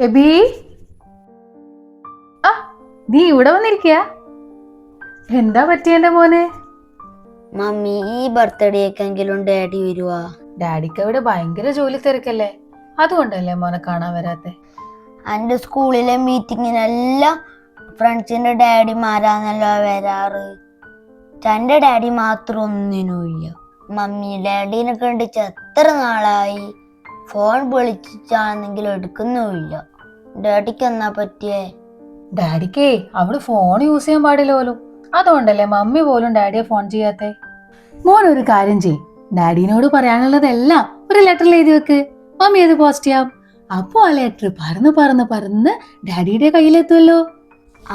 AB, ആ നീ ഇവിടെ വന്നിരിക്കയാ? എന്താ പറ്റിയ എന്റെ മോനെ? മമ്മി, ഈ ബർത്ത്ഡേക്കെങ്കിലും ഡാഡി വരുവാ? ഡാഡിക്ക് അവിടെ ഭയങ്കര ജോലി തിരക്കല്ലേ, അതുകൊണ്ടല്ലേ മോനെ കാണാൻ വരാത്തെ? എൻ്റെ സ്കൂളിലെ മീറ്റിങ്ങിനെല്ലാം ഫ്രണ്ട്സിന്റെ ഡാഡിമാരാന്നല്ലോ വരാറ്. എൻ്റെ ഡാഡി മാത്രം ഒന്നിനുമില്ല. മമ്മി, ഡാഡിനെ കണ്ടിച്ച് എത്ര നാളായി. ഫോൺ വിളിച്ചാണെങ്കിലും എടുക്കുന്നുമില്ല. ഡാഡിക്ക് എന്നാ പറ്റിയേ? ഡാഡിക്കേ അവള് ഫോൺ യൂസ് ചെയ്യാൻ പാടില്ല പോലും, അതുകൊണ്ടല്ലേ മമ്മി പോലും ഡാഡിയെ ഫോൺ ചെയ്യാത്തെ. മോൻ ഒരു കാര്യം ചെയ്, ഡാഡിനോട് പറയാനുള്ളതെല്ലാം ഒരു ലെറ്ററിൽ എഴുതി വെക്ക്. മമ്മി അത് പോസ്റ്റ് ചെയ്യാം. അപ്പൊ ആ ലെറ്റർ പറന്ന് പറന്ന് പറന്ന് ഡാഡിയുടെ കയ്യിലെത്തുമല്ലോ.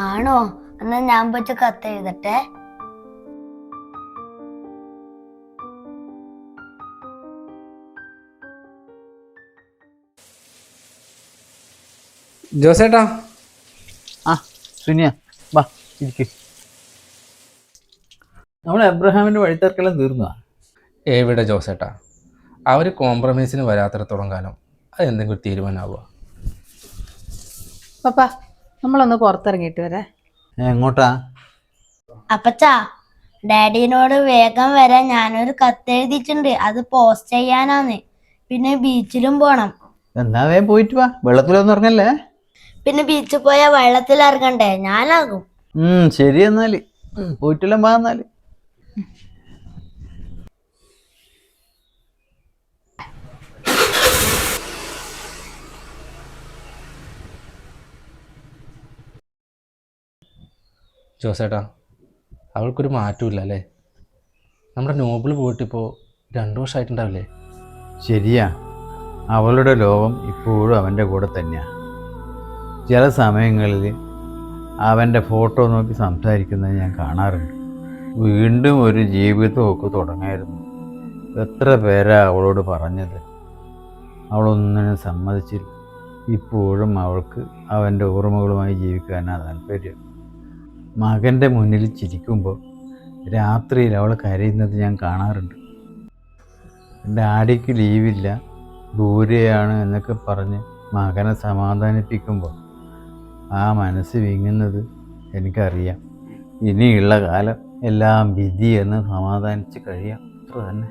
ആണോ? എന്നാ ഞാൻ പറ്റ കത്ത് എഴുതട്ടെ. ജോസേട്ടാ. ആ സുനിയ, വാ ഇരിക്ക്. നമ്മൾ എബ്രഹാമിന്റെ വഴിത്തർക്കെല്ലാം തീർന്നതാ. എവിടെ ജോസേട്ടാ, അവർ കോംപ്രമൈസിന് വരാത്തിടത്തോളം കാലം അത് എന്തെങ്കിലും തീരുമാനമാവുക. പപ്പ, നമ്മളൊന്ന് പുറത്തിറങ്ങിയിട്ട് വരാ. എങ്ങോട്ടാ? അപ്പച്ചാ, ഡാഡിനോട് വേഗം വരാൻ ഞാനൊരു കത്ത് എഴുതിയിട്ടുണ്ട്. അത് പോസ്റ്റ് ചെയ്യാനാന്ന്. പിന്നെ ബീച്ചിലും പോണം. എന്നാ വേഗം പോയിട്ട് വാ, വെള്ളത്തിലൊന്നും ഇറങ്ങല്ലേ. പിന്നെ ബീച്ചിൽ പോയാൽ വെള്ളത്തിൽ ഇറങ്ങണ്ടേ? ഞാനാകും. ശരി, എന്നാല് പോയിട്ടെല്ലാം വാ. എന്നാല് ജോസേട്ടാ, അവൾക്കൊരു മാറ്റമില്ല അല്ലേ? നമ്മുടെ നോബിൾ പോയിട്ടിപ്പോൾ 2 വർഷമായിട്ടുണ്ടാവില്ലേ? ശരിയാ, അവളുടെ ലോകം ഇപ്പോഴും അവൻ്റെ കൂടെ തന്നെയാണ്. ചില സമയങ്ങളിൽ അവൻ്റെ ഫോട്ടോ നോക്കി സംസാരിക്കുന്നത് ഞാൻ കാണാറുണ്ട്. വീണ്ടും ഒരു ജീവിതമൊക്കെ തുടങ്ങായിരുന്നു. എത്ര പേരാ അവളോട് പറഞ്ഞത്. അവളൊന്നിനും സമ്മതിച്ചില്ല. ഇപ്പോഴും അവൾക്ക് അവൻ്റെ ഓർമ്മകളുമായി ജീവിക്കാനാണ് താല്പര്യം. മകൻ്റെ മുന്നിൽ ചിരിക്കുമ്പോൾ രാത്രിയിൽ അവൾ കരയുന്നത് ഞാൻ കാണാറുണ്ട്. ഡാഡിക്ക് ലീവില്ല, ദൂരെയാണ് എന്നൊക്കെ പറഞ്ഞ് മകനെ സമാധാനിപ്പിക്കുമ്പോൾ ആ മനസ്സ് വിങ്ങുന്നത് എനിക്കറിയാം. ഇനിയുള്ള കാലം എല്ലാം വിധി എന്ന് സമാധാനിച്ച് കഴിയാം, അത്ര തന്നെ.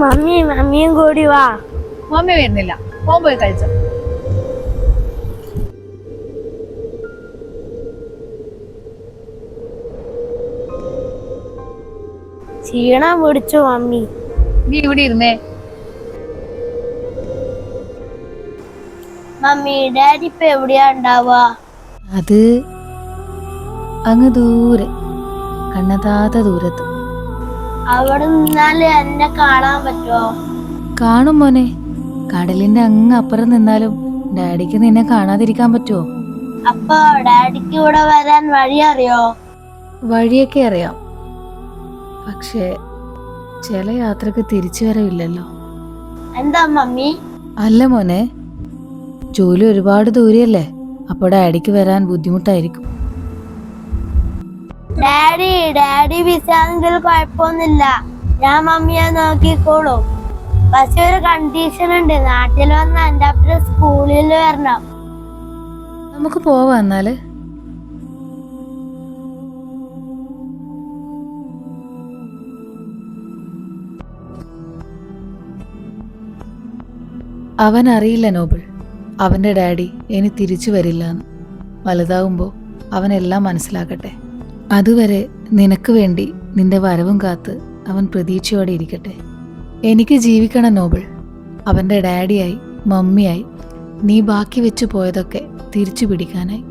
മമ്മിയും കൂടി വാ. മമ്മി വരുന്നില്ല, മോൻ പോയി കഴിച്ചോ. ക്ഷീണം പിടിച്ചു മമ്മി. നീ ഇവിടെ ഇരുന്നേ. മമ്മി, ഡാഡി ഇപ്പൊ എവിടെയാ ഉണ്ടാവുക? അത് അങ്ങ് ദൂരെ, കണ്ണതാത്ത ദൂരത്ത്. അവിടെ നിന്നാല് എന്നെ കാണാൻ പറ്റുമോ? കാണും മോനെ, കടലിന്റെ അങ്ങ് അപ്പുറം നിന്നാലും ഡാഡിക്ക് നിന്നെ കാണാതിരിക്കാൻ പറ്റുമോ? അപ്പൊ ഡാഡിക്ക് ഇവിടെ വരാൻ വഴി അറിയോ? വഴിയൊക്കെ അറിയാം, പക്ഷേ ചില യാത്രക്ക് തിരിച്ചു വരവില്ലല്ലോ. എന്താ മമ്മി? അല്ല മോനെ, ജോലി ഒരുപാട് ദൂരെയല്ലേ, അപ്പൊ ഡാഡിക്ക് വരാൻ ബുദ്ധിമുട്ടായിരിക്കും. ഡാഡി ബിസിയാണെങ്കിൽ കുഴപ്പമൊന്നുമില്ല, ഞാൻ മമ്മിയെ നോക്കിക്കോളും. പക്ഷെ ഒരു കണ്ടീഷൻ ഉണ്ട്, നാട്ടിൽ വന്ന് എന്റെ അപ്പുറം സ്കൂളിൽ വരണം. നമുക്ക് പോവാ എന്നാല്. അവൻ അറിയില്ല നോബിൾ, അവന്റെ ഡാഡി ഇനി തിരിച്ചു വരില്ലാന്ന്. വലുതാവുമ്പോ അവനെല്ലാം മനസ്സിലാക്കട്ടെ. അതുവരെ നിനക്ക് വേണ്ടി നിന്റെ വരവും കാത്ത് അവൻ പ്രതീക്ഷയോടെ ഇരിക്കട്ടെ. എനിക്ക് ജീവിക്കണം നോബിൾ. അവന്റെ ഡാഡിയായി, മമ്മിയായി, നീ ബാക്കി വെച്ചു പോയതൊക്കെ തിരിച്ചു പിടിക്കാനായി.